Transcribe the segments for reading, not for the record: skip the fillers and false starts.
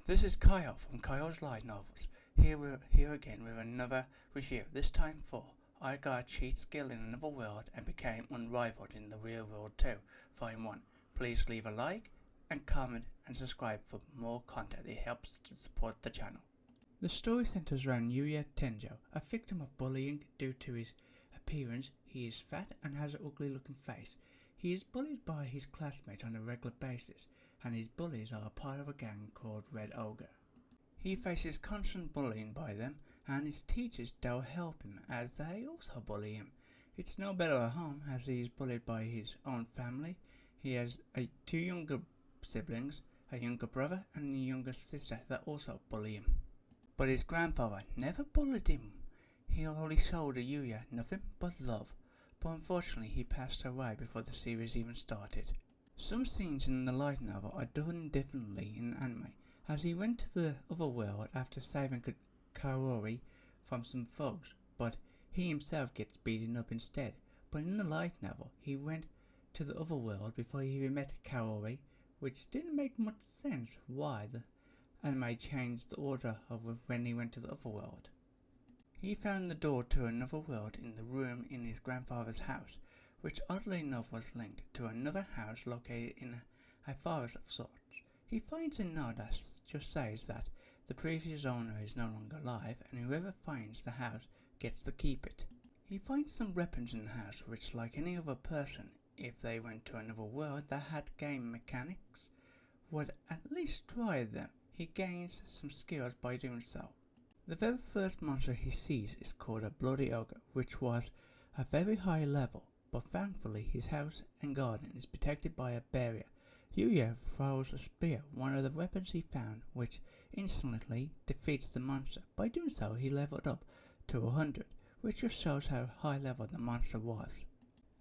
This is Kyle from Kyle's Light Novels, here again with another review, this time for I got a cheat skill in another world and became unrivaled in the real world too, Volume 1. Please leave a like and comment and subscribe for more content, it helps to support the channel. The story centers around Yuya Tenjo, a victim of bullying due to his appearance. He is fat and has an ugly looking face. He is bullied by his classmates on a regular basis, and his bullies are a part of a gang called Red Ogre. He faces constant bullying by them, and his teachers don't help him as they also bully him. It's no better at home as he is bullied by his own family. He has two younger siblings, a younger brother and a younger sister that also bully him. But his grandfather never bullied him. He only showed Yuya nothing but love. But unfortunately he passed away before the series even started. Some scenes in the light novel are done differently in anime, as he went to the other world after saving Kaori from some thugs, but he himself gets beaten up instead. But in the light novel he went to the other world before he even met Kaori, which didn't make much sense why the anime changed the order of when he went to the other world. He found the door to another world in the room in his grandfather's house, which oddly enough was linked to another house located in a forest of sorts. He finds a note that just says that the previous owner is no longer alive and whoever finds the house gets to keep it. He finds some weapons in the house which, like any other person, if they went to another world that had game mechanics, would at least try them. He gains some skills by doing so. The very first monster he sees is called a bloody ogre, which was a very high level, but thankfully his house and garden is protected by a barrier. Yuya throws a spear, one of the weapons he found, which instantly defeats the monster. By doing so he leveled up to 100, which just shows how high level the monster was.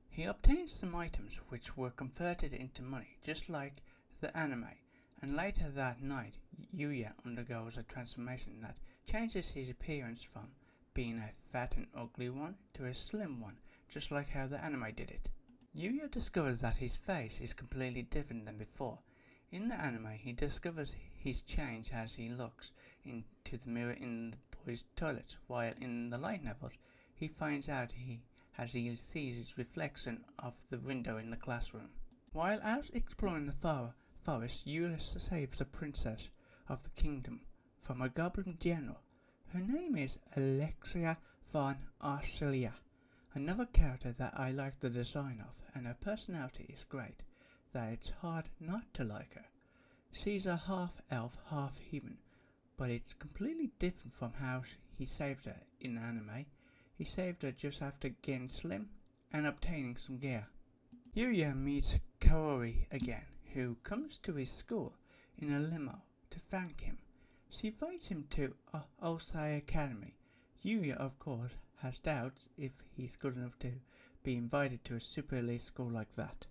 He obtains some items which were converted into money, just like the anime. And later that night, Yuya undergoes a transformation that changes his appearance from being a fat and ugly one to a slim one, just like how the anime did it. Yuya discovers that his face is completely different than before. In the anime, he discovers his change as he looks into the mirror in the boys' toilet, while in the light novels, he finds out as he sees his reflection of the window in the classroom. While out exploring the forest, Yuya saves a princess of the kingdom from a goblin general. Her name is Alexia von Arcelia, another character that I like the design of, and her personality is great, that it's hard not to like her. She's a half-elf, half-human, but it's completely different from how he saved her in the anime. He saved her just after getting slim and obtaining some gear. Yuya meets Kaori again, who comes to his school in a limo to thank him. She invites him to Osai Academy. Yuya, of course, has doubts if he's good enough to be invited to a super elite school like that.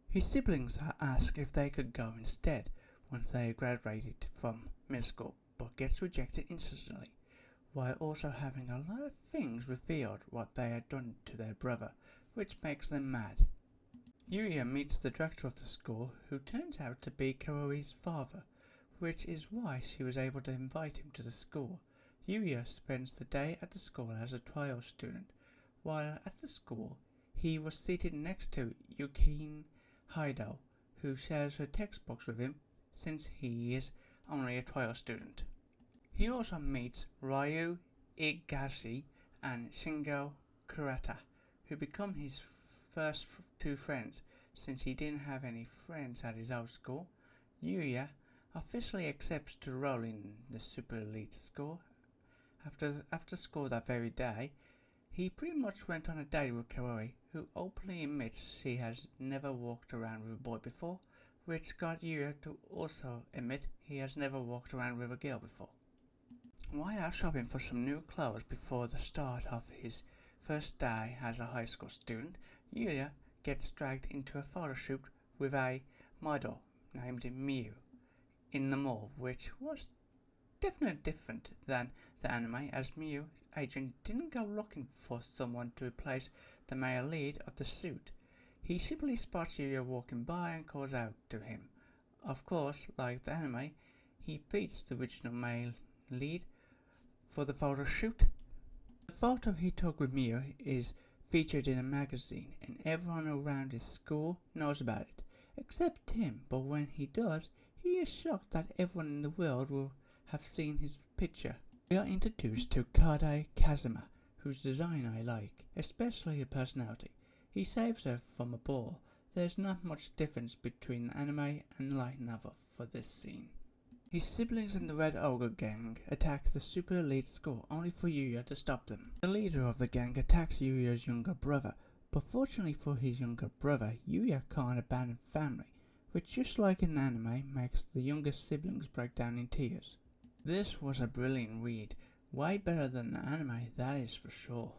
His siblings ask if they could go instead once they graduated from middle school, but gets rejected instantly, while also having a lot of things revealed what they had done to their brother, which makes them mad. Yuya meets the director of the school, who turns out to be Kaori's father, which is why she was able to invite him to the school. Yuya spends the day at the school as a trial student. While at the school, he was seated next to Yukine Hido, who shares her textbooks with him since he is only a trial student. He also meets Ryu Igashi and Shingo Kurata, who become his first two friends, since he didn't have any friends at his old school. Yuya officially accepts to roll in the super elite school. After school that very day, he pretty much went on a date with Kaori, who openly admits she has never walked around with a boy before, which got Yuya to also admit he has never walked around with a girl before. While out shopping for some new clothes before the start of his first day as a high school student, Yuya gets dragged into a photo shoot with a model named Miu in the mall, which was definitely different than the anime, as Miu agent didn't go looking for someone to replace the male lead of the suit. He simply spots Yuya walking by and calls out to him. Of course, like the anime, he beats the original male lead for the photo shoot. The photo he took with Mia is featured in a magazine, and everyone around his school knows about it, except Tim. But when he does, he is shocked that everyone in the world will have seen his picture. We are introduced to Kade Kazuma, whose design I like, especially her personality. He saves her from a ball. There's not much difference between the anime and the light novel for this scene. His siblings in the Red Ogre gang attack the super elite school, only for Yuya to stop them. The leader of the gang attacks Yuya's younger brother, but fortunately for his younger brother, Yuya can't abandon family, which just like in the anime makes the younger siblings break down in tears. This was a brilliant read, way better than the anime, that is for sure.